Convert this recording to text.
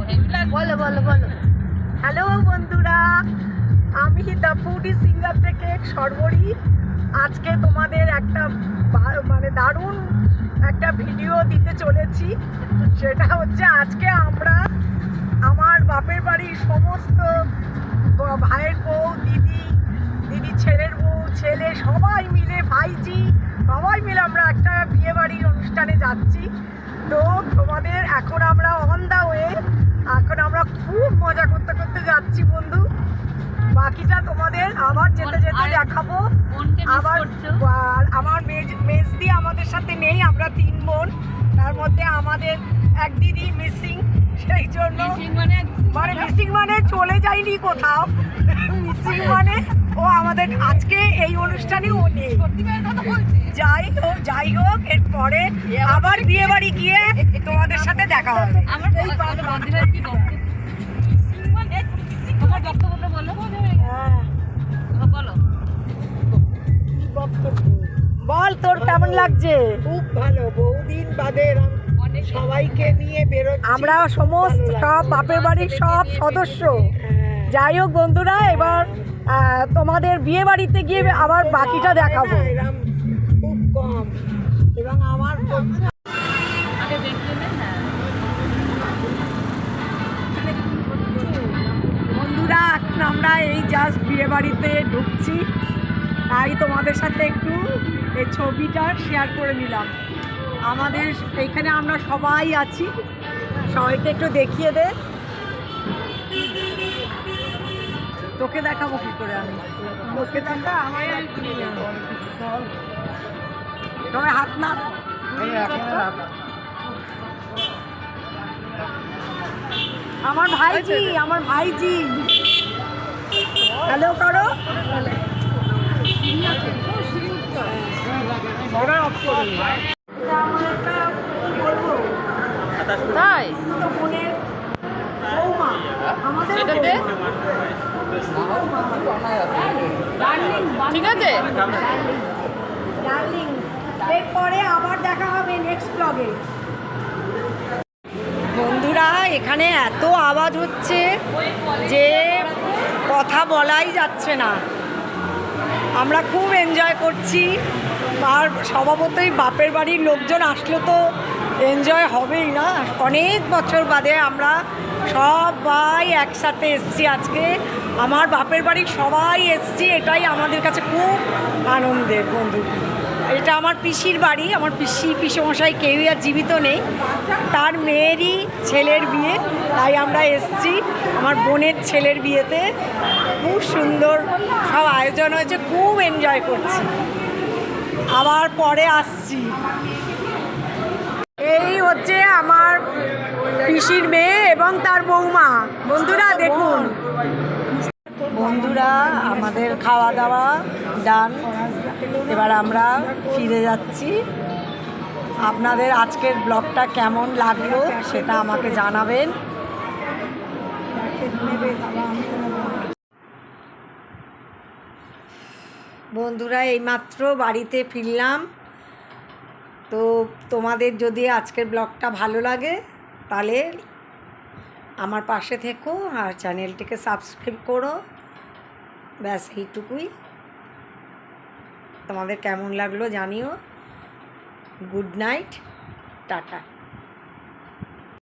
বলো বলো বলো। হ্যালো বন্ধুরা, আমি দ্য ফুডি সিঙ্গার থেকে সর্বরী। আজকে তোমাদের একটা মানে দারুণ একটা ভিডিও দিতে চলেছি। সেটা হচ্ছে আজকে আমরা আমার বাপের বাড়ির সমস্ত ভাইয়ের বউ, দিদি ছেলের বউ, ছেলে সবাই মিলে, ভাইজি সবাই মিলে আমরা একটা বিয়ে বাড়ির অনুষ্ঠানে যাচ্ছি। তো তোমাদের এখন আমরা অন দা ওয়ে, এখন আমরা খুব মজা করতে করতে যাচ্ছি বন্ধু। বাকিটা তোমাদের আবার যেতে যেতে দেখাবো। আবার আমার মেজদি আমাদের সাথে নেই, আমরা 3 বোন, তার মধ্যে আমাদের এক দিদি মিসিং। সেই জন্য মানে মিসিং মানে চলে যায়নি কোথাও, মিসিং মানে ও আমাদের আজকে এই অনুষ্ঠানে ও নেই। যাই হোক এরপরে আবার বিয়ে বাড়ি গিয়ে তোমাদের সাথে দেখা হবে। বল তোর কেমন লাগছে? খুব ভালো, বহুদিন বাদে সবাইকে নিয়ে বেরোচ্ছি। আমরা সমস্ত সব বাপের বাড়ির সব সদস্য। যাই হোক বন্ধুরা, এবার তোমাদের বিয়ে বাড়িতে গিয়ে আবার বাকিটা দেখাবো। খুব কম এবং আমার বন্ধুরা এখন আমরা এই জাস্ট বিয়ে বাড়িতে ঢুকছি, তাই তোমাদের সাথে একটু এই ছবিটা শেয়ার করে নিলাম। আমাদের এইখানে আমরা সবাই আছি, সবাইকে একটু দেখিয়ে দে। তোকে দেখাবো কি করে আমি? তোকে দেখা আমার সবাই হাত না, আমার ভাইজি হ্যালো করো। তাই ঠিক আছে, এরপরে আবার দেখা হবে নেক্সট ব্লগে। বন্ধুরা এখানে এত আওয়াজ হচ্ছে যে কথা বলাই যাচ্ছে না। আমরা খুব এনজয় করছি, আর স্বভাবতই বাপের বাড়ির লোকজন আসলে তো এনজয় হবেই না। অনেক বছর বাদে আমরা সবাই একসাথে এসছি আজকে, আমার বাপের বাড়ির সবাই এসছি, এটাই আমাদের কাছে খুব আনন্দের বন্ধু। এটা আমার পিসির বাড়ি, আমার পিসমশাই কেউই আর জীবিত নেই, তার মেয়েরই ছেলের বিয়ে, তাই আমরা এসছি আমার বোনের ছেলের বিয়েতে। খুব সুন্দর সব আয়োজন হয়েছে, খুব এনজয় করছি, আবার পরে আসছি। এই হচ্ছে আমার পিসির মেয়ে এবং তার বৌমা। বন্ধুরা দেখুন, বন্ধুরা আমাদের খাওয়া দাওয়া ডান, এবার আমরা ফিরে যাচ্ছি। আপনাদের আজকের ব্লগটা কেমন লাগলো সেটা আমাকে জানাবেন। বন্ধুরা এইমাত্র বাড়িতে ফিরলাম। তো তোমাদের যদি আজকের ব্লগটা ভালো লাগে তাহলে আমার পাশে থেকো আর চ্যানেলটিকে সাবস্ক্রাইব করো। ব্যাস এইটুকুই। তোমাদের কেমন লাগলো জানিও। Good night, tata.